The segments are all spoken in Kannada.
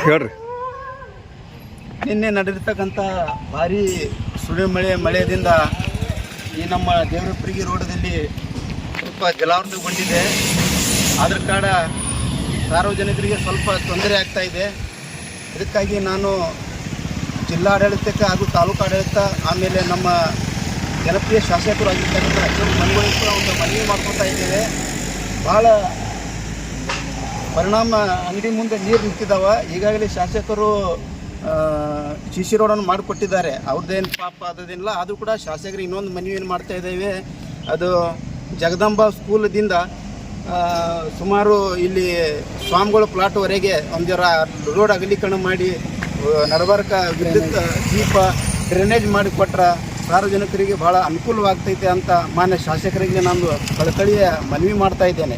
ಹೇಳ್ರಿ. ನಿನ್ನೆ ನಡೆದಿರ್ತಕ್ಕಂಥ ಭಾರೀ ಮಳೆಯಿಂದ ಈ ನಮ್ಮ ದೇವರಪುರಿಗೆ ರೋಡದಲ್ಲಿ ಸ್ವಲ್ಪ ಜಲಾವೃತಗೊಂಡಿದೆ. ಆದ್ರ ಕಾರಣ ಸಾರ್ವಜನಿಕರಿಗೆ ಸ್ವಲ್ಪ ತೊಂದರೆ ಆಗ್ತಾ ಇದೆ. ಇದಕ್ಕಾಗಿ ನಾನು ಜಿಲ್ಲಾಡಳಿತಕ್ಕೆ ಹಾಗೂ ತಾಲೂಕು ಆಡಳಿತ ಆಮೇಲೆ ನಮ್ಮ ಜನಪ್ರಿಯ ಶಾಸಕರು ಆಗಿರ್ತಕ್ಕಂಥ ಅಶೋಕ್ ಮನಗೋಳಿಗೂ ಒಂದು ಮನವಿ ಮಾಡ್ಕೊತಾ ಇದ್ದೇವೆ. ಭಾಳ ಪರಿಣಾಮ ಅಂಗಡಿ ಮುಂದೆ ನೀರು ನಿಂತಿದ್ದಾವ. ಈಗಾಗಲೇ ಶಾಸಕರು ಶಿಶಿ ರೋಡನ್ನು ಮಾಡಿಕೊಟ್ಟಿದ್ದಾರೆ. ಅವ್ರದ್ದೇನು ಪಾಪ ಅದೇನಿಲ್ಲ, ಅದು ಕೂಡ ಶಾಸಕರಿಗೆ ಇನ್ನೊಂದು ಮನವಿಯನ್ನು ಮಾಡ್ತಾ ಇದ್ದೇವೆ. ಅದು ಜಗದಂಬ ಸ್ಕೂಲದಿಂದ ಸುಮಾರು ಇಲ್ಲಿ ಸ್ವಾಮಿಗಳ ಪ್ಲಾಟ್ವರೆಗೆ ಒಂದು ರೋಡ್ ಅಗಲೀಕರಣ ಮಾಡಿ ನಡಬಾರಕ ವಿದ್ಯುತ್ ದೀಪ ಡ್ರೈನೇಜ್ ಮಾಡಿಕೊಟ್ರೆ ಸಾರ್ವಜನಿಕರಿಗೆ ಭಾಳ ಅನುಕೂಲವಾಗ್ತೈತೆ ಅಂತ ಮಾನ್ಯ ಶಾಸಕರಿಗೆ ನಾನು ಕಳಕಳಿಯ ಮನವಿ ಮಾಡ್ತಾ ಇದ್ದೇನೆ.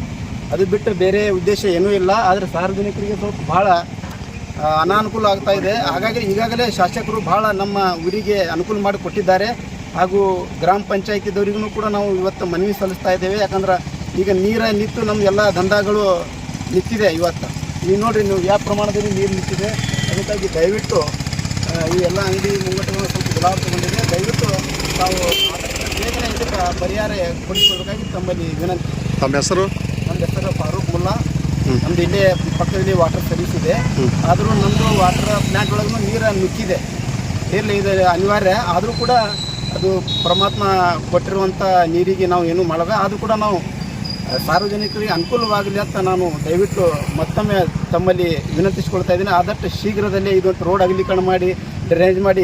ಅದು ಬಿಟ್ಟು ಬೇರೆ ಉದ್ದೇಶ ಏನೂ ಇಲ್ಲ. ಆದರೆ ಸಾರ್ವಜನಿಕರಿಗೆ ಸ್ವಲ್ಪ ಭಾಳ ಅನಾನುಕೂಲ ಆಗ್ತಾ ಇದೆ. ಹಾಗಾಗಿ ಈಗಾಗಲೇ ಶಾಸಕರು ಭಾಳ ನಮ್ಮ ಊರಿಗೆ ಅನುಕೂಲ ಮಾಡಿಕೊಟ್ಟಿದ್ದಾರೆ. ಹಾಗೂ ಗ್ರಾಮ ಪಂಚಾಯತಿದವರಿಗೂ ಕೂಡ ನಾವು ಇವತ್ತು ಮನವಿ ಸಲ್ಲಿಸ್ತಾ ಇದ್ದೇವೆ. ಯಾಕಂದ್ರೆ ಈಗ ನೀರು ನಿಂತು ನಮ್ಮ ಎಲ್ಲ ದಂಧಗಳು ನಿಂತಿದೆ. ಇವತ್ತು ಈಗ ನೋಡಿರಿ ನೀವು ಯಾವ ಪ್ರಮಾಣದಲ್ಲಿ ನೀರು ನಿಂತಿದೆ. ಅದಕ್ಕಾಗಿ ದಯವಿಟ್ಟು ಈ ಎಲ್ಲ ಅಂಗಡಿ ಮುಂಗಟ್ಟುಗಳು ಸ್ವಲ್ಪ ಜಲಾವೃತಗೊಂಡಿದೆ. ದಯವಿಟ್ಟು ತಾವು ಬೇಗನೆ ಇದಕ್ಕೆ ಪರಿಹಾರ ಕೊಡಿಸಬೇಕಾಗಿ ತಮ್ಮಲ್ಲಿ ವಿನಂತಿ. ತಮ್ಮ ಹೆಸರು? ನಮ್ಮ ಹೆಸರು ಫಾರೂಕ್ ಮುಲ್ಲಾ. ನಮ್ಮದು ಇಲ್ಲೇ ಪಕ್ಕದಲ್ಲಿ ವಾಟರ್ ಸರ್ವಿಸ್ ಇದೆ. ಆದರೂ ನಮ್ಮದು ವಾಟರ್ ಪ್ಲ್ಯಾಂಟ್ ಒಳಗೂ ನೀರು ನುಗ್ಗಿದೆ. ಇರಲಿ, ಇದು ಅನಿವಾರ್ಯ. ಆದರೂ ಕೂಡ ಅದು ಪರಮಾತ್ಮ ಕೊಟ್ಟಿರುವಂಥ ನೀರಿಗೆ ನಾವು ಏನೂ ಮಾಡಲ್ಲ. ಆದರೂ ಕೂಡ ನಾವು ಸಾರ್ವಜನಿಕರಿಗೆ ಅನುಕೂಲವಾಗಲಿ ಅಂತ ನಾನು ದಯವಿಟ್ಟು ಮತ್ತೊಮ್ಮೆ ತಮ್ಮಲ್ಲಿ ವಿನಂತಿಸಿಕೊಳ್ತಾ ಇದ್ದೀನಿ. ಆದಷ್ಟು ಶೀಘ್ರದಲ್ಲೇ ಇದೊಂದು ರೋಡ್ ಅಗಲೀಕರಣ ಮಾಡಿ ಡ್ರೈನೇಜ್ ಮಾಡಿ